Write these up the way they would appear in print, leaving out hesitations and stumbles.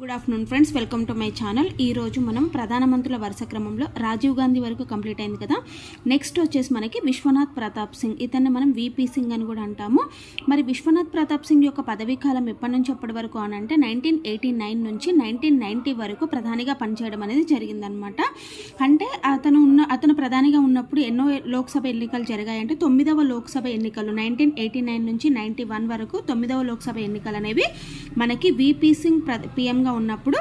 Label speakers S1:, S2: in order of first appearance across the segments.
S1: Good afternoon friends, welcome to my channel. ఈరోజు మనం ప్రధానమంత్రుల వరుస క్రమంలో రాజీవ్ గాంధీ వరకు కంప్లీట్ అయింది కదా. నెక్స్ట్ వచ్చేసి మనకి విశ్వనాథ్ ప్రతాప్ సింగ్, ఇతన్ని మనం వీపీ సింగ్ అని కూడా అంటాము. మరి విశ్వనాథ్ ప్రతాప్ సింగ్ యొక్క పదవీ కాలం ఎప్పటి నుంచి ఎప్పటి వరకు అని అంటే 1989 నుంచి 1990 వరకు ప్రధానిగా పనిచేయడం అనేది జరిగిందనమాట. అంటే అతను ప్రధానిగా ఉన్నప్పుడు ఎన్నో లోక్సభ ఎన్నికలు జరిగాయంటే 9వ లోక్సభ ఎన్నికలు 1989 నుంచి 91 వరకు 9వ లోక్సభ ఎన్నికలు అనేవి మనకి వీపీ సింగ్ పిఎంగా ఉన్నప్పుడు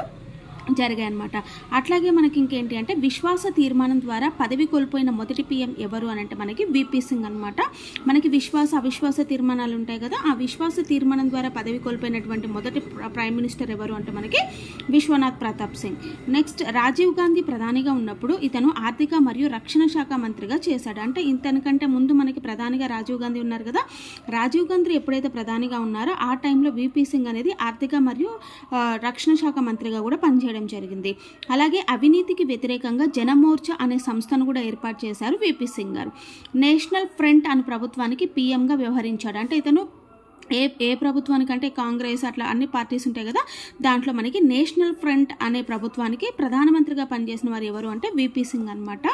S1: జరిగాయి అనమాట. అట్లాగే మనకి ఇంకేంటి అంటే విశ్వాస తీర్మానం ద్వారా పదవి కోల్పోయిన మొదటి పిఎం ఎవరు అని అంటే మనకి వీపీ సింగ్ అనమాట. మనకి అవిశ్వాస తీర్మానాలు ఉంటాయి కదా, ఆ విశ్వాస తీర్మానం ద్వారా పదవి కోల్పోయినటువంటి మొదటి ప్రైమ్ మినిస్టర్ ఎవరు అంటే మనకి విశ్వనాథ్ ప్రతాప్ సింగ్. నెక్స్ట్ రాజీవ్ గాంధీ ప్రధానిగా ఉన్నప్పుడు ఇతను ఆర్థిక మరియు రక్షణ శాఖ మంత్రిగా చేశాడు. అంటే ఇతనికంటే ముందు మనకి ప్రధానిగా రాజీవ్ గాంధీ ఉన్నారు కదా, రాజీవ్ గాంధీ ఎప్పుడైతే ప్రధానిగా ఉన్నారో ఆ టైంలో వీపీ సింగ్ అనేది ఆర్థిక మరియు రక్షణ శాఖ మంత్రిగా కూడా పనిచేయడం జరిగింది. అలాగే అవినీతికి వ్యతిరేకంగా జనమోర్చా అనే సంస్థను కూడా ఏర్పాటు చేశారు వీపీ సింగ్ గారు. నేషనల్ ఫ్రంట్ అనే ప్రభుత్వానికి పీఎంగా వ్యవహరించాడు. అంటే ఇతను ఏ ప్రభుత్వానికంటే కాంగ్రెస్ అట్లా అన్ని పార్టీస్ ఉంటాయి కదా, దాంట్లో మనకి నేషనల్ ఫ్రంట్ అనే ప్రభుత్వానికి ప్రధానమంత్రిగా పనిచేసిన వారు ఎవరు అంటే వీపీ సింగ్ అనమాట.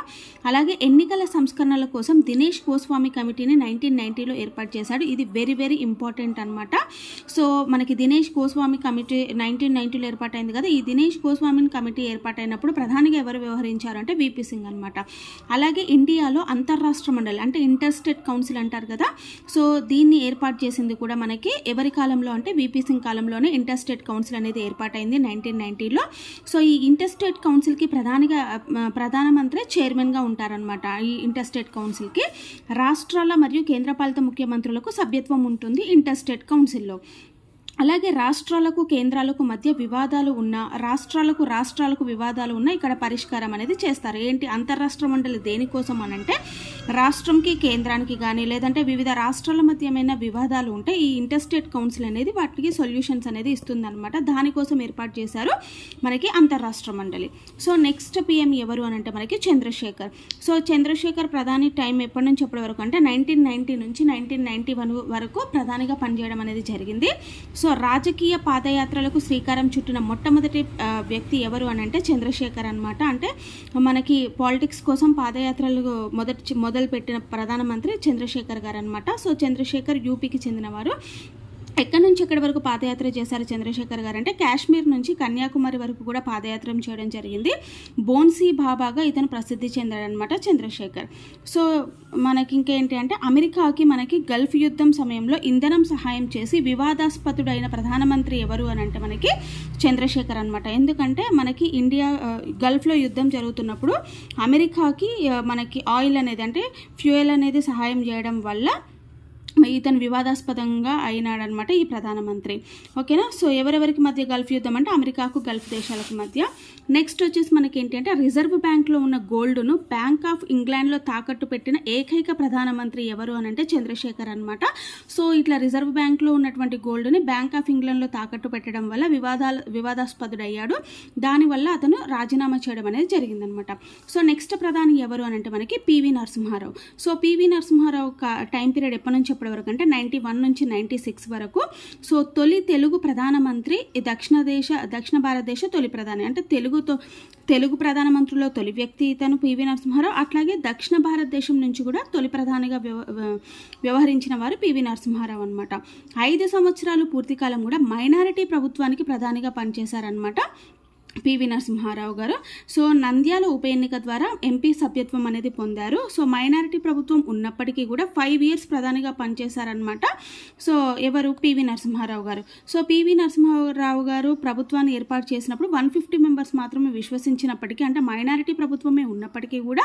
S1: అలాగే ఎన్నికల సంస్కరణల కోసం దినేష్ గోస్వామి కమిటీని 1990లో ఏర్పాటు చేశాడు. ఇది వెరీ వెరీ ఇంపార్టెంట్ అనమాట. సో మనకి దినేష్ గోస్వామి కమిటీ 1990లో ఏర్పాటైంది కదా, ఈ దినేష్ గోస్వామి కమిటీ ఏర్పాటైనప్పుడు ప్రధానిగా ఎవరు వ్యవహరించారు అంటే వీపీ సింగ్ అనమాట. అలాగే ఇండియాలో అంతర్రాష్ట్ర మండలి అంటే ఇంటర్ స్టేట్ కౌన్సిల్ అంటారు కదా, సో దీన్ని ఏర్పాటు చేసింది కూడా మనకి ఎవరి కాలంలో అంటే వీపీ సింగ్ కాలంలోనే ఇంటర్ స్టేట్ కౌన్సిల్ అనేది ఏర్పాటైంది 1990లో. సో ఈ ఇంటర్ స్టేట్ కౌన్సిల్కి ప్రధానమంత్రి చైర్మన్గా ఉంటారనమాట. ఈ ఇంటర్ స్టేట్ కౌన్సిల్కి రాష్ట్రాల మరియు కేంద్రపాలిత ముఖ్యమంత్రులకు సభ్యత్వం ఉంటుంది ఇంటర్ స్టేట్ కౌన్సిల్లో. అలాగే రాష్ట్రాలకు కేంద్రాలకు మధ్య వివాదాలు ఉన్న రాష్ట్రాలకు వివాదాలు ఉన్న ఇక్కడ పరిష్కారం అనేది చేస్తారు. ఏంటి అంతర్రాష్ట్ర మండలి దేనికోసం అని అంటే రాష్ట్రంకి కేంద్రానికి కానీ లేదంటే వివిధ రాష్ట్రాల మధ్య ఏమైనా వివాదాలు ఉంటే ఈ ఇంటర్స్టేట్ కౌన్సిల్ అనేది వాటికి సొల్యూషన్స్ అనేది ఇస్తుందన్నమాట. దానికోసం ఏర్పాటు చేశారు మనకి అంతర్రాష్ట్ర మండలి. సో నెక్స్ట్ పిఎం ఎవరు అని అంటే మనకి చంద్రశేఖర్. సో చంద్రశేఖర్ ప్రధాని టైం ఎప్పటి నుంచి ఎప్పటి వరకు అంటే 1990 నుంచి 1991 వరకు ప్రధానిగా పనిచేయడం అనేది జరిగింది. సో రాజకీయ పాదయాత్రలకు శ్రీకారం చుట్టిన మొట్టమొదటి వ్యక్తి ఎవరు అని అంటే చంద్రశేఖర్ అనమాట. అంటే మనకి పాలిటిక్స్ కోసం పాదయాత్రలు మొదలుపెట్టిన ప్రధానమంత్రి చంద్రశేఖర్ గారు అనమాట. సో చంద్రశేఖర్ యూపీకి చెందినవారు. ఎక్కడి నుంచి ఎక్కడి వరకు పాదయాత్ర చేశారు చంద్రశేఖర్ గారు అంటే కాశ్మీర్ నుంచి కన్యాకుమారి వరకు కూడా పాదయాత్ర చేయడం జరిగింది. బోన్సీ బాబాగా ఇతను ప్రసిద్ధి చెందాడనమాట చంద్రశేఖర్. సో మనకి ఇంకేంటి అంటే అమెరికాకి మనకి గల్ఫ్ యుద్ధం సమయంలో ఇంధనం సహాయం చేసి వివాదాస్పదుడైన ప్రధానమంత్రి ఎవరు అని అంటే మనకి చంద్రశేఖర్ అనమాట. ఎందుకంటే మనకి గల్ఫ్లో యుద్ధం జరుగుతున్నప్పుడు అమెరికాకి మనకి ఆయిల్ అనేది అంటే ఫ్యూయల్ అనేది సహాయం చేయడం వల్ల ఇతను వివాదాస్పదంగా అయినాడనమాట ఈ ప్రధానమంత్రి. ఓకేనా. సో ఎవరెవరికి మధ్య గల్ఫ్ యుద్ధం అంటే అమెరికాకు గల్ఫ్ దేశాలకు మధ్య. నెక్స్ట్ వచ్చేసి మనకి ఏంటి అంటే రిజర్వ్ బ్యాంక్లో ఉన్న గోల్డ్ను బ్యాంక్ ఆఫ్ ఇంగ్లాండ్లో తాకట్టు పెట్టిన ఏకైక ప్రధానమంత్రి ఎవరు అని అంటే చంద్రశేఖర్ అనమాట. సో ఇట్లా రిజర్వ్ బ్యాంక్లో ఉన్నటువంటి గోల్డ్ని బ్యాంక్ ఆఫ్ ఇంగ్లాండ్లో తాకట్టు పెట్టడం వల్ల వివాదాస్పదుడయ్యాడు. దానివల్ల అతను రాజీనామా చేయడం అనేది జరిగిందనమాట. సో నెక్స్ట్ ప్రధాని ఎవరు అని అంటే మనకి PV Narasimha Rao. So PV Narasimha Rao time period ఎప్పటి నుంచి వరకు అంటే 91 నుంచి 96 వరకు. సో తొలి తెలుగు ప్రధానమంత్రి దక్షిణ భారతదేశ తొలి ప్రధాని అంటే తెలుగు ప్రధానమంత్రిలో తొలి వ్యక్తి ఇతను పివి నరసింహారావు. అట్లాగే దక్షిణ భారతదేశం నుంచి కూడా తొలి ప్రధానిగా వ్యవహరించిన వారు పివి నరసింహారావు అనమాట. 5 సంవత్సరాలు పూర్తికాలం కూడా మైనారిటీ ప్రభుత్వానికి ప్రధానిగా పనిచేశారనమాట పివి నరసింహారావు గారు. సో నంద్యాల ఉప ఎన్నిక ద్వారా ఎంపీ సభ్యత్వం అనేది పొందారు. సో మైనారిటీ ప్రభుత్వం ఉన్నప్పటికీ కూడా 5 years ప్రధానిగా పనిచేశారనమాట. సో ఎవరు పివి నరసింహారావు గారు. సో పివి నరసింహారావు గారు ప్రభుత్వాన్ని ఏర్పాటు చేసినప్పుడు 150 members మాత్రమే విశ్వసించినప్పటికీ అంటే మైనారిటీ ప్రభుత్వమే ఉన్నప్పటికీ కూడా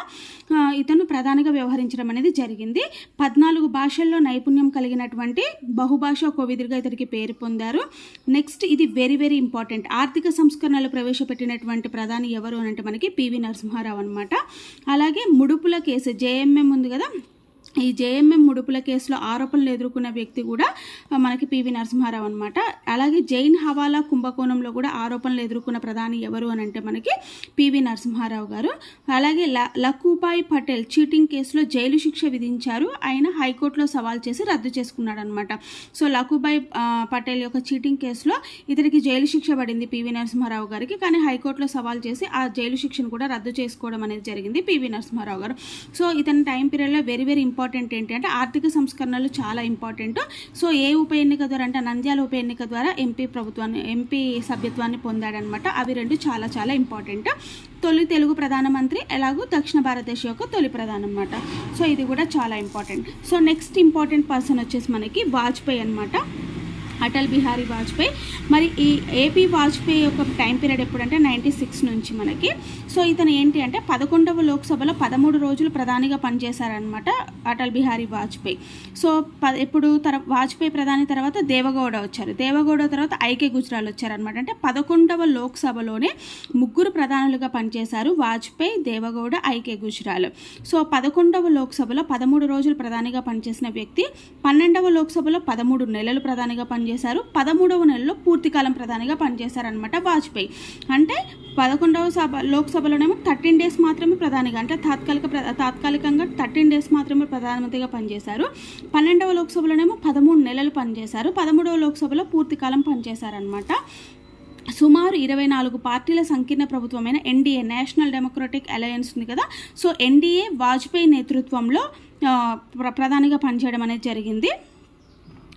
S1: ఇతను ప్రధానిగా వ్యవహరించడం అనేది జరిగింది. 14 భాషల్లో నైపుణ్యం కలిగినటువంటి బహుభాషా కోవిదుడిగా ఇతనికి పేరు పొందారు. నెక్స్ట్ ఇది వెరీ వెరీ ఇంపార్టెంట్. ఆర్థిక సంస్కరణలు ప్రవేశపెట్టినటువంటి ప్రధాని ఎవరు అని అంటే మనకి పివి నరసింహారావు అనమాట. అలాగే ముడుపుల కేసు జేఎంఎం ఉంది కదా, ఈ జేఎంఎం ముడుపుల కేసులో ఆరోపణలు ఎదుర్కొన్న వ్యక్తి కూడా మనకి పివి నరసింహారావు అనమాట. అలాగే జైన్ హవాలా కుంభకోణంలో కూడా ఆరోపణలు ఎదుర్కొన్న ప్రధాని ఎవరు అని అంటే మనకి పివి నరసింహారావు గారు. అలాగే లఖూభాయ్ పటేల్ చీటింగ్ కేసులో జైలు శిక్ష విధించారు, ఆయన హైకోర్టులో సవాల్ చేసి రద్దు చేసుకున్నాడు అనమాట. సో లఖూభాయ్ పటేల్ యొక్క చీటింగ్ కేసులో ఇతనికి జైలు శిక్ష పడింది పివి నరసింహారావు గారికి, కానీ హైకోర్టులో సవాల్ చేసి ఆ జైలు శిక్షను కూడా రద్దు చేసుకోవడం అనేది జరిగింది పివి నరసింహారావు గారు. సో ఇతని టైం పీరియడ్లో వెరీ వెరీ ఇంపార్టెంట్ ఏంటి అంటే ఆర్థిక సంస్కరణలు చాలా ఇంపార్టెంట్. సో ఏ ఉప ఎన్నిక ద్వారా అంటే నంద్యాల ఉప ఎన్నిక ద్వారా ఎంపీ సభ్యత్వాన్ని పొందాడనమాట. అవి రెండు చాలా చాలా ఇంపార్టెంట్. తొలి తెలుగు ప్రధానమంత్రి, ఎలాగో దక్షిణ భారతదేశం యొక్క తొలి ప్రధాని అనమాట. సో ఇది కూడా చాలా important. So next important person వచ్చేసి మనకి వాజ్పేయి అనమాట, అటల్ బిహారీ వాజ్పేయి. మరి ఈ ఏపీ వాజ్పేయి యొక్క టైం పీరియడ్ ఎప్పుడంటే 96 నుంచి మనకి. సో ఇతను ఏంటి అంటే 11వ లోక్సభలో 13 రోజులు ప్రధానిగా పనిచేశారనమాట అటల్ బిహారీ వాజ్పేయి. సో ఇప్పుడు వాజ్పేయి ప్రధాని తర్వాత దేవగౌడ వచ్చారు, దేవగౌడ తర్వాత ఐకే గుజరాల్ వచ్చారనమాట. అంటే 11వ లోక్సభలోనే ముగ్గురు ప్రధానులుగా పనిచేశారు, వాజ్పేయి, దేవగౌడ, ఐకే గుజరాల్. సో 11వ లోక్సభలో 13 రోజులు ప్రధానిగా పనిచేసిన వ్యక్తి 12వ లోక్సభలో 13 నెలలు ప్రధానిగా పనిచేశారు, 13వ నెలలో పూర్తికాలం ప్రధానిగా పనిచేశారనమాట వాజ్పేయి. అంటే 11వ లోక్సభలోనేమో 13 డేస్ మాత్రమే ప్రధానిగా, అంటే తాత్కాలికంగా 13 డేస్ మాత్రమే ప్రధానమంత్రిగా పనిచేశారు. 12వ లోక్సభలోనేమో 13 నెలలు పనిచేశారు, 13వ లోక్సభలో పూర్తికాలం పనిచేశారనమాట. సుమారు 24 పార్టీల సంకీర్ణ ప్రభుత్వమైన ఎన్డీఏ, నేషనల్ డెమోక్రటిక్ అలయన్స్ ఉంది కదా. సో ఎన్డీఏ వాజ్పేయి నేతృత్వంలో ప్రధానిగా పనిచేయడం అనేది జరిగింది.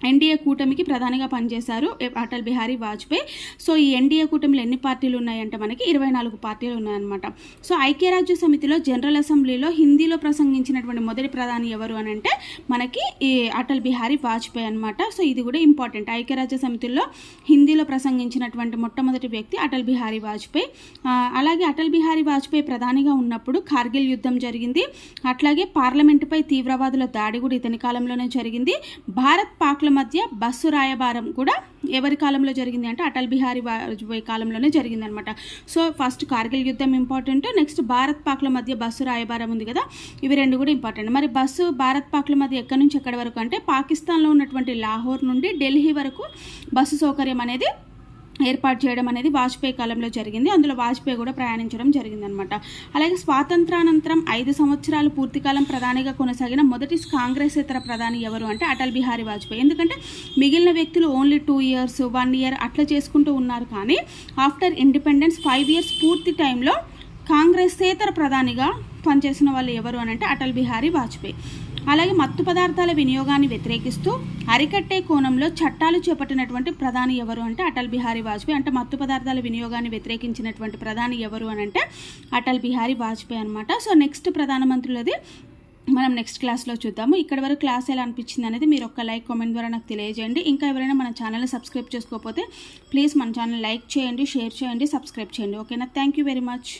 S1: ఎన్డీఏ కూటమికి ప్రధానిగా పనిచేశారు అటల్ బిహారీ వాజ్పేయి. సో ఈ ఎన్డీఏ కూటమిలో ఎన్ని పార్టీలు ఉన్నాయంటే మనకి 24 పార్టీలు ఉన్నాయన్నమాట. సో ఐక్యరాజ్య సమితిలో జనరల్ అసెంబ్లీలో హిందీలో ప్రసంగించినటువంటి మొదటి ప్రధాని ఎవరు అని అంటే మనకి ఈ అటల్ బిహారీ వాజ్పేయి అనమాట. సో ఇది కూడా ఇంపార్టెంట్. ఐక్యరాజ్య సమితిలో హిందీలో ప్రసంగించినటువంటి మొట్టమొదటి వ్యక్తి అటల్ బిహారీ వాజ్పేయి. అలాగే అటల్ బిహారీ వాజ్పేయి ప్రధానిగా ఉన్నప్పుడు కార్గిల్ యుద్ధం జరిగింది. అట్లాగే పార్లమెంటుపై తీవ్రవాదుల దాడి కూడా ఇతని కాలంలోనే జరిగింది. భారత్ పాక్ల మధ్య బస్సు రాయబారం కూడా ఎవరి కాలంలో జరిగింది అంటే అటల్ బిహారీ వాజ్పేయి కాలంలోనే జరిగింది అనమాట. సో ఫస్ట్ కార్గిల్ యుద్ధం ఇంపార్టెంట్, నెక్స్ట్ భారత్ పాక్ల మధ్య బస్సు రాయబారం ఉంది కదా, ఇవి రెండు కూడా ఇంపార్టెంట్. మరి బస్సు భారత్ పాక్ల మధ్య ఎక్కడి నుంచి ఎక్కడి వరకు అంటే పాకిస్తాన్లో ఉన్నటువంటి లాహోర్ నుండి ఢిల్లీ వరకు బస్సు సౌకర్యం అనేది ఏర్పాటు చేయడం అనేది వాజ్పేయి కాలంలో జరిగింది. అందులో వాజ్పేయి కూడా ప్రయాణించడం జరిగిందనమాట. అలాగే స్వాతంత్రానంతరం 5 సంవత్సరాలు పూర్తికాలం ప్రధానిగా కొనసాగిన మొదటి కాంగ్రెసేతర ప్రధాని ఎవరు అంటే అటల్ బిహారీ వాజ్పేయి. ఎందుకంటే మిగిలిన వ్యక్తులు ఓన్లీ 2 ఇయర్స్ 1 ఇయర్ అట్లా చేసుకుంటూ ఉన్నారు, కానీ ఆఫ్టర్ ఇండిపెండెన్స్ 5 ఇయర్స్ పూర్తి టైంలో కాంగ్రెసేతర ప్రధానిగా పనిచేసిన వాళ్ళు ఎవరు అని అంటే అటల్ బిహారీ వాజ్పేయి. అలాగే మత్తు పదార్థాల వినియోగాన్ని వ్యతిరేకిస్తూ అరికట్టే కోణంలో చట్టాలు చేపట్టినటువంటి ప్రధాని ఎవరు అంటే అటల్ బిహారీ వాజ్పేయి. అంటే మత్తు పదార్థాల వినియోగాన్ని వ్యతిరేకించినటువంటి ప్రధాని ఎవరు అని అంటే అటల్ బిహారీ వాజ్పేయి అనమాట. సో నెక్స్ట్ ప్రధానమంత్రులది మనం నెక్స్ట్ క్లాస్లో చూద్దాము. ఇక్కడ వరకు క్లాస్ ఎలా అనిపించింది అనేది మీరు ఒక లైక్ కామెంట్ ద్వారా నాకు తెలియజేయండి. ఇంకా ఎవరైనా మన ఛానల్ని సబ్స్క్రైబ్ చేసుకోకపోతే ప్లీజ్ మన ఛానల్ లైక్ చేయండి, షేర్ చేయండి, సబ్స్క్రైబ్ చేయండి. ఓకేనా? Thank you very much.